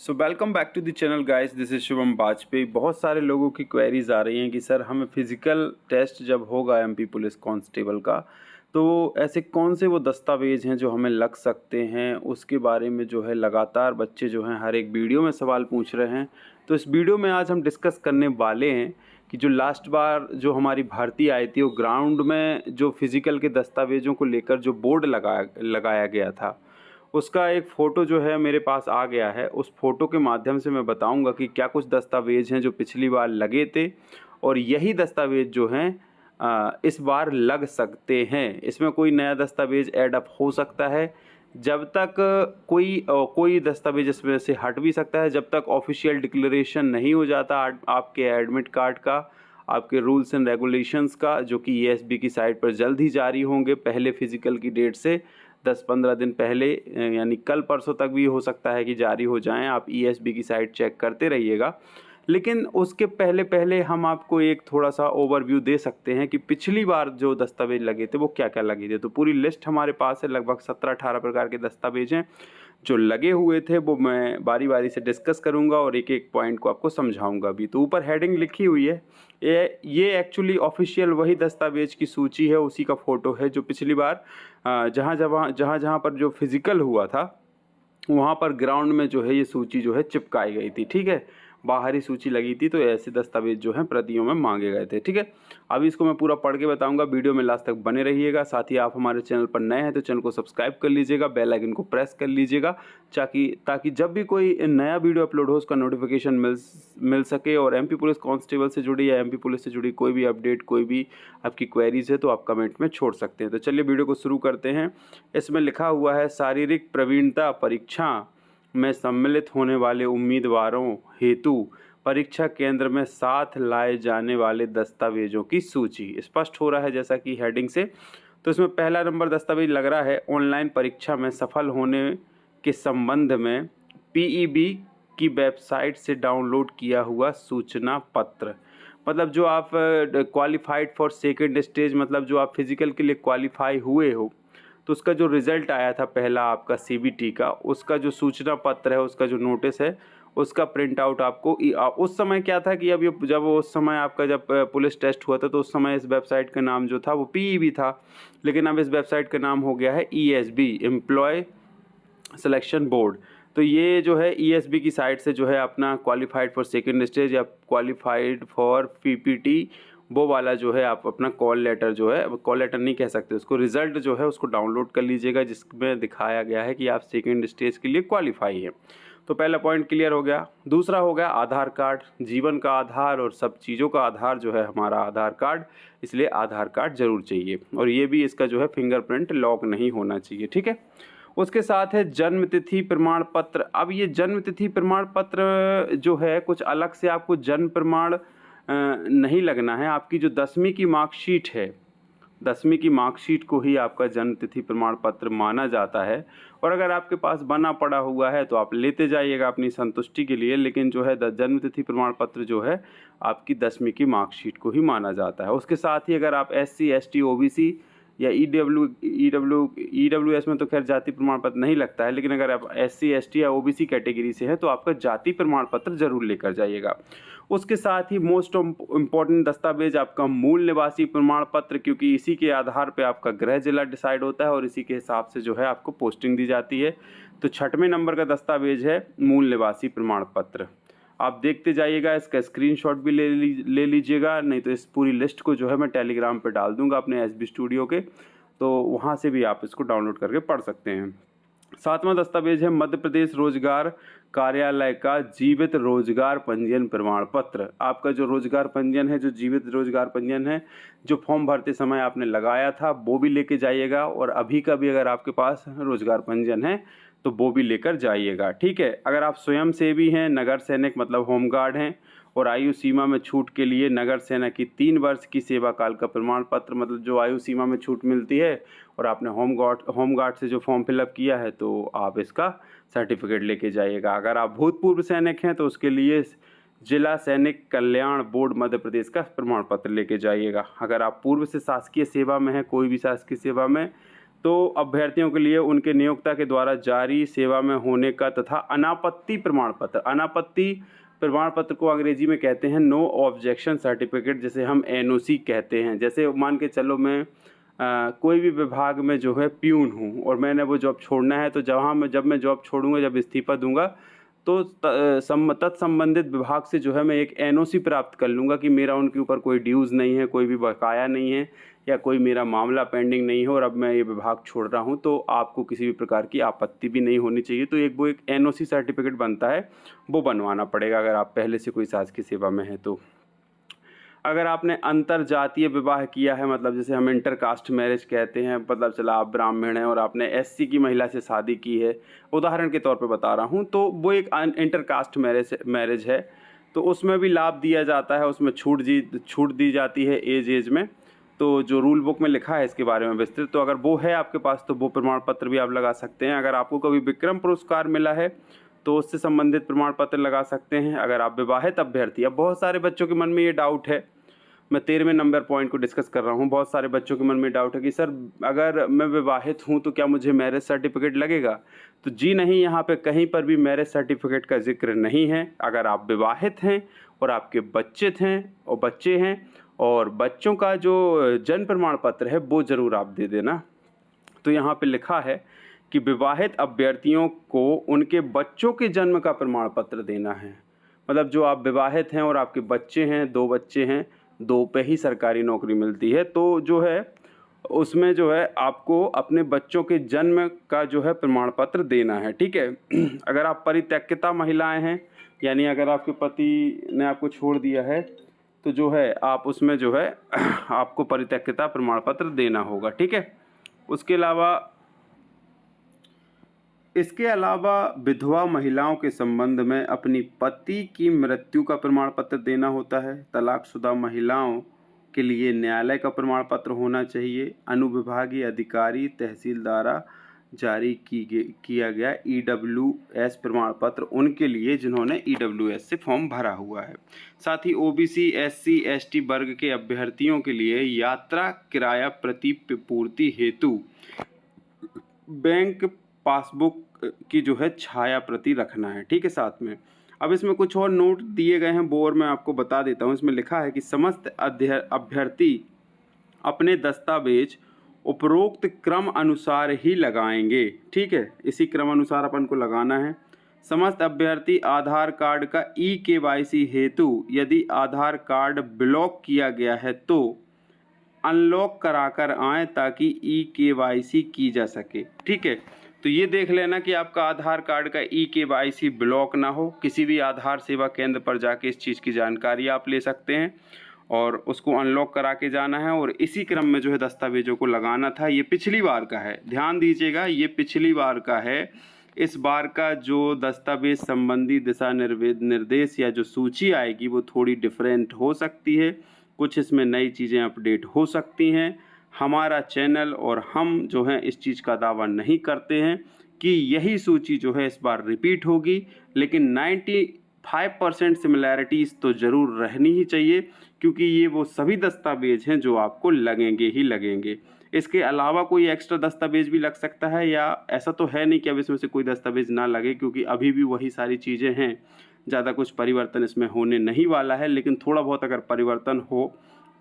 So welcome back to the channel guys, this is Shubham Bajpai. बहुत सारे लोगों की क्वेरीज आ रही हैं कि सर हमें फिज़िकल टेस्ट जब होगा एमपी पुलिस कांस्टेबल का, तो ऐसे कौन से वो दस्तावेज़ हैं जो हमें लग सकते हैं, उसके बारे में जो है लगातार बच्चे जो हैं हर एक वीडियो में सवाल पूछ रहे हैं। तो इस वीडियो में आज हम डिस्कस करने वाले हैं कि जो लास्ट बार जो हमारी भर्ती आई थी, वो ग्राउंड में जो फिज़िकल के दस्तावेज़ों को लेकर जो बोर्ड लगाया गया था, उसका एक फ़ोटो जो है मेरे पास आ गया है। उस फ़ोटो के माध्यम से मैं बताऊंगा कि क्या कुछ दस्तावेज़ हैं जो पिछली बार लगे थे और यही दस्तावेज़ जो हैं इस बार लग सकते हैं। इसमें कोई नया दस्तावेज़ ऐड अप हो सकता है। जब तक कोई दस्तावेज़ इसमें से हट भी सकता है, जब तक ऑफिशियल डिक्लेरेशन नहीं हो जाता आपके एडमिट कार्ड का, आपके रूल्स एंड रेगुलेशंस का, जो कि ईएसबी की साइट पर जल्द ही जारी होंगे पहले फिज़िकल की डेट से 10-15 दिन पहले, यानी कल परसों तक भी हो सकता है कि जारी हो जाएं। आप ईएसबी की साइट चेक करते रहिएगा। लेकिन उसके पहले पहले हम आपको एक थोड़ा सा ओवरव्यू दे सकते हैं कि पिछली बार जो दस्तावेज लगे थे वो क्या क्या लगे थे। तो पूरी लिस्ट हमारे पास है, लगभग 17-18 प्रकार के दस्तावेज हैं जो लगे हुए थे। वो मैं बारी बारी से डिस्कस करूंगा और एक एक पॉइंट को आपको समझाऊंगा भी। तो ऊपर हेडिंग लिखी हुई है, ये एक्चुअली ऑफिशियल वही दस्तावेज की सूची है, उसी का फ़ोटो है जो पिछली बार जहाँ जहाँ पर जो फिज़िकल हुआ था वहाँ पर ग्राउंड में जो है ये सूची जो है चिपकाई गई थी। ठीक है, बाहरी सूची लगी थी, तो ऐसे दस्तावेज जो हैं प्रतियों में मांगे गए थे। ठीक है, अभी इसको मैं पूरा पढ़ के बताऊंगा, वीडियो में लास्ट तक बने रहिएगा। साथ ही आप हमारे चैनल पर नए हैं तो चैनल को सब्सक्राइब कर लीजिएगा, बेल आइकन को प्रेस कर लीजिएगा ताकि जब भी कोई नया वीडियो अपलोड हो उसका नोटिफिकेशन मिल सके। और एमपी पुलिस कांस्टेबल से जुड़ी या एमपी पुलिस से जुड़ी कोई भी अपडेट, कोई भी आपकी क्वेरीज है तो आप कमेंट में छोड़ सकते हैं। तो चलिए वीडियो को शुरू करते हैं। इसमें लिखा हुआ है, शारीरिक प्रवीणता परीक्षा में सम्मिलित होने वाले उम्मीदवारों हेतु परीक्षा केंद्र में साथ लाए जाने वाले दस्तावेजों की सूची। स्पष्ट हो रहा है जैसा कि हेडिंग से। तो इसमें पहला नंबर दस्तावेज लग रहा है, ऑनलाइन परीक्षा में सफल होने के संबंध में पीईबी की वेबसाइट से डाउनलोड किया हुआ सूचना पत्र। मतलब जो आप क्वालिफाइड फॉर सेकेंड स्टेज, मतलब जो आप फिजिकल के लिए क्वालिफाई हुए हो, तो उसका जो रिज़ल्ट आया था पहला आपका सीबीटी का, उसका जो सूचना पत्र है, उसका जो नोटिस है, उसका प्रिंट आउट आपको उस समय क्या था कि अब जब उस समय आपका जब पुलिस टेस्ट हुआ था तो उस समय इस वेबसाइट का नाम जो था वो पीईबी था, लेकिन अब इस वेबसाइट का नाम हो गया है ईएसबी, एम्प्लॉय सिलेक्शन बोर्ड। तो ये जो है ईएसबी की साइट से जो है अपना क्वालिफाइड फॉर सेकेंड स्टेज या क्वालिफाइड फॉर पीपीटी, वो वाला जो है आप अपना कॉल लेटर जो है, कॉल लेटर नहीं कह सकते उसको, रिज़ल्ट जो है उसको डाउनलोड कर लीजिएगा जिसमें दिखाया गया है कि आप सेकेंड स्टेज के लिए क्वालिफाई हैं। तो पहला पॉइंट क्लियर हो गया। दूसरा हो गया आधार कार्ड, जीवन का आधार और सब चीज़ों का आधार जो है हमारा आधार कार्ड, इसलिए आधार कार्ड जरूर चाहिए। और ये भी इसका जो है फिंगरप्रिंट लॉक नहीं होना चाहिए। ठीक है, उसके साथ है जन्म तिथि प्रमाण पत्र। अब ये जन्म तिथि प्रमाण पत्र जो है कुछ अलग से आपको जन्म प्रमाण नहीं लगना है। आपकी जो 10वीं की मार्कशीट है, 10वीं की मार्कशीट को ही आपका जन्म तिथि प्रमाण पत्र माना जाता है। और अगर आपके पास बना पड़ा हुआ है तो आप लेते जाइएगा अपनी संतुष्टि के लिए, लेकिन जो है जन्म तिथि प्रमाण पत्र जो है आपकी 10वीं की मार्कशीट को ही माना जाता है। उसके साथ ही अगर आप SC ST OBC या ईडब्ल्यूएस में तो खैर जाति प्रमाण पत्र नहीं लगता है, लेकिन अगर आप SC ST या OBC कैटेगरी से हैं तो आपका जाति प्रमाण पत्र जरूर लेकर जाइएगा। उसके साथ ही मोस्ट इम्पॉर्टेंट दस्तावेज आपका मूल निवासी प्रमाण पत्र, क्योंकि इसी के आधार पे आपका गृह जिला डिसाइड होता है और इसी के हिसाब से जो है आपको पोस्टिंग दी जाती है। तो 6वें नंबर का दस्तावेज है मूल निवासी प्रमाण पत्र। आप देखते जाइएगा, इसका स्क्रीनशॉट भी ले लीजिएगा, नहीं तो इस पूरी लिस्ट को जो है मैं टेलीग्राम पे डाल दूंगा अपने SB स्टूडियो के, तो वहाँ से भी आप इसको डाउनलोड करके पढ़ सकते हैं। 7वां दस्तावेज है मध्य प्रदेश रोजगार कार्यालय का जीवित रोजगार पंजीयन प्रमाण पत्र। आपका जो रोजगार पंजीयन है, जो जीवित रोजगार पंजीयन है, जो फॉर्म भरते समय आपने लगाया था वो भी लेके जाइएगा। और अभी का भी अगर आपके पास रोजगार पंजीयन है तो वो भी लेकर जाइएगा। ठीक है, अगर आप स्वयं सेवी हैं, नगर सैनिक मतलब होमगार्ड हैं, और आयु सीमा में छूट के लिए नगर सेना की 3 वर्ष की सेवा काल का प्रमाण पत्र, मतलब जो आयु सीमा में छूट मिलती है, और आपने होमगार्ड से जो फॉर्म फिलअप किया है तो आप इसका सर्टिफिकेट लेके जाइएगा। अगर आप भूतपूर्व सैनिक हैं तो उसके लिए जिला सैनिक कल्याण बोर्ड मध्य प्रदेश का प्रमाण पत्र लेके जाइएगा। अगर आप पूर्व से शासकीय सेवा में हैं, कोई भी शासकीय सेवा में, तो अभ्यर्थियों के लिए उनके नियोक्ता के द्वारा जारी सेवा में होने का तथा अनापत्ति प्रमाण पत्र, अनापत्ति प्रमाण पत्र को अंग्रेजी में कहते हैं नो ऑब्जेक्शन सर्टिफिकेट, जिसे हम एनओसी कहते हैं। जैसे मान के चलो मैं कोई भी विभाग में जो है प्यून हूँ और मैंने वो जॉब छोड़ना है, तो जब मैं जॉब छोड़ूंगा, जब इस्तीफा दूंगा, तो तत्संबंधित विभाग से जो है मैं एक एनओसी प्राप्त कर लूँगा कि मेरा उनके ऊपर कोई ड्यूज़ नहीं है, कोई भी बकाया नहीं है, या कोई मेरा मामला पेंडिंग नहीं है और अब मैं ये विभाग छोड़ रहा हूँ, तो आपको किसी भी प्रकार की आपत्ति भी नहीं होनी चाहिए। तो वो एक एनओसी सर्टिफिकेट बनता है, वो बनवाना पड़ेगा अगर आप पहले से कोई शासकीय सेवा में हैं तो। अगर आपने अंतर जातीय विवाह किया है, मतलब जैसे हम इंटरकास्ट मैरिज कहते हैं, मतलब चला आप ब्राह्मण हैं और आपने एससी की महिला से शादी की है, उदाहरण के तौर पे बता रहा हूँ, तो वो एक इंटरकास्ट मैरिज है, तो उसमें भी लाभ दिया जाता है, उसमें छूट दी जाती है एज में। तो जो रूल बुक में लिखा है इसके बारे में विस्तृत, तो अगर वो है आपके पास तो वो प्रमाण पत्र भी आप लगा सकते हैं। अगर आपको कभी विक्रम पुरस्कार मिला है तो उससे संबंधित प्रमाण पत्र लगा सकते हैं। अगर आप विवाहित अभ्यर्थी, अब बहुत सारे बच्चों के मन में ये डाउट है, मैं 13वें नंबर पॉइंट को डिस्कस कर रहा हूँ, बहुत सारे बच्चों के मन में डाउट है कि सर अगर मैं विवाहित हूँ तो क्या मुझे मैरिज सर्टिफिकेट लगेगा? तो जी नहीं, यहाँ पे कहीं पर भी मैरिज सर्टिफिकेट का जिक्र नहीं है। अगर आप विवाहित हैं और आपके बच्चे हैं और बच्चों का जो जन्म प्रमाण पत्र है वो ज़रूर आप दे देना। तो यहाँ पे लिखा है कि विवाहित अभ्यर्थियों को उनके बच्चों के जन्म का प्रमाण पत्र देना है। मतलब जो आप विवाहित हैं और आपके बच्चे हैं, 2 बच्चे हैं, 2 पे ही सरकारी नौकरी मिलती है, तो जो है उसमें जो है आपको अपने बच्चों के जन्म का जो है प्रमाण पत्र देना है, ठीक है। अगर आप परित्यक्ता महिलाएं हैं, यानी अगर आपके पति ने आपको छोड़ दिया है, तो जो है आप उसमें जो है आपको परित्यक्ता प्रमाण पत्र देना होगा, ठीक है। इसके अलावा विधवा महिलाओं के संबंध में अपनी पति की मृत्यु का प्रमाण पत्र देना होता है। तलाकशुदा महिलाओं के लिए न्यायालय का प्रमाण पत्र होना चाहिए। अनुविभागीय अधिकारी तहसील द्वारा जारी किया गया EWS प्रमाण पत्र उनके लिए जिन्होंने EWS से फॉर्म भरा हुआ है। साथ ही OBC SC ST वर्ग के अभ्यर्थियों के लिए यात्रा किराया प्रतिपूर्ति हेतु बैंक पासबुक की जो है छाया प्रति रखना है, ठीक है साथ में। अब इसमें कुछ और नोट दिए गए हैं, वो और मैं आपको बता देता हूँ। इसमें लिखा है कि समस्त अभ्यर्थी अपने दस्तावेज उपरोक्त क्रम अनुसार ही लगाएंगे, ठीक है, इसी क्रम अनुसार अपन को लगाना है। समस्त अभ्यर्थी आधार कार्ड का EKYC हेतु यदि आधार कार्ड ब्लॉक किया गया है तो अनलॉक कराकर आएँ ताकि EKYC की जा सके, ठीक है। तो ये देख लेना कि आपका आधार कार्ड का EKYC ब्लॉक ना हो। किसी भी आधार सेवा केंद्र पर जाके इस चीज़ की जानकारी आप ले सकते हैं और उसको अनलॉक करा के जाना है और इसी क्रम में जो है दस्तावेजों को लगाना था। ये पिछली बार का है, ध्यान दीजिएगा, ये पिछली बार का है। इस बार का जो दस्तावेज संबंधी दिशा निर्देश या जो सूची आएगी वो थोड़ी डिफरेंट हो सकती है, कुछ इसमें नई चीज़ें अपडेट हो सकती हैं। हमारा चैनल और हम जो हैं इस चीज़ का दावा नहीं करते हैं कि यही सूची जो है इस बार रिपीट होगी, लेकिन 95% सिमिलैरिटीज़ तो ज़रूर रहनी ही चाहिए, क्योंकि ये वो सभी दस्तावेज हैं जो आपको लगेंगे ही लगेंगे। इसके अलावा कोई एक्स्ट्रा दस्तावेज भी लग सकता है, या ऐसा तो है नहीं कि अब इसमें से कोई दस्तावेज ना लगे, क्योंकि अभी भी वही सारी चीज़ें हैं, ज़्यादा कुछ परिवर्तन इसमें होने नहीं वाला है। लेकिन थोड़ा बहुत अगर परिवर्तन हो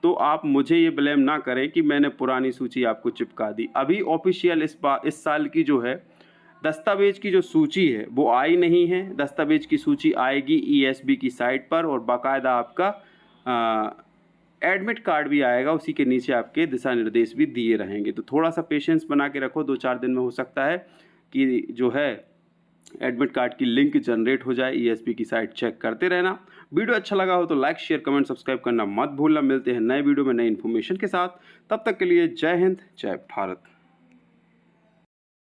तो आप मुझे ये ब्लेम ना करें कि मैंने पुरानी सूची आपको चिपका दी। अभी ऑफिशियल इस साल की जो है दस्तावेज की जो सूची है वो आई नहीं है। दस्तावेज की सूची आएगी ESB की साइट पर और बाकायदा आपका एडमिट कार्ड भी आएगा, उसी के नीचे आपके दिशा निर्देश भी दिए रहेंगे। तो थोड़ा सा पेशेंस बना के रखो, 2-4 दिन में हो सकता है कि जो है एडमिट कार्ड की लिंक जनरेट हो जाए। ESB की साइट चेक करते रहना। वीडियो अच्छा लगा हो तो लाइक शेयर कमेंट सब्सक्राइब करना मत भूलना। मिलते हैं नए वीडियो में नई इन्फॉर्मेशन के साथ, तब तक के लिए जय हिंद जय भारत।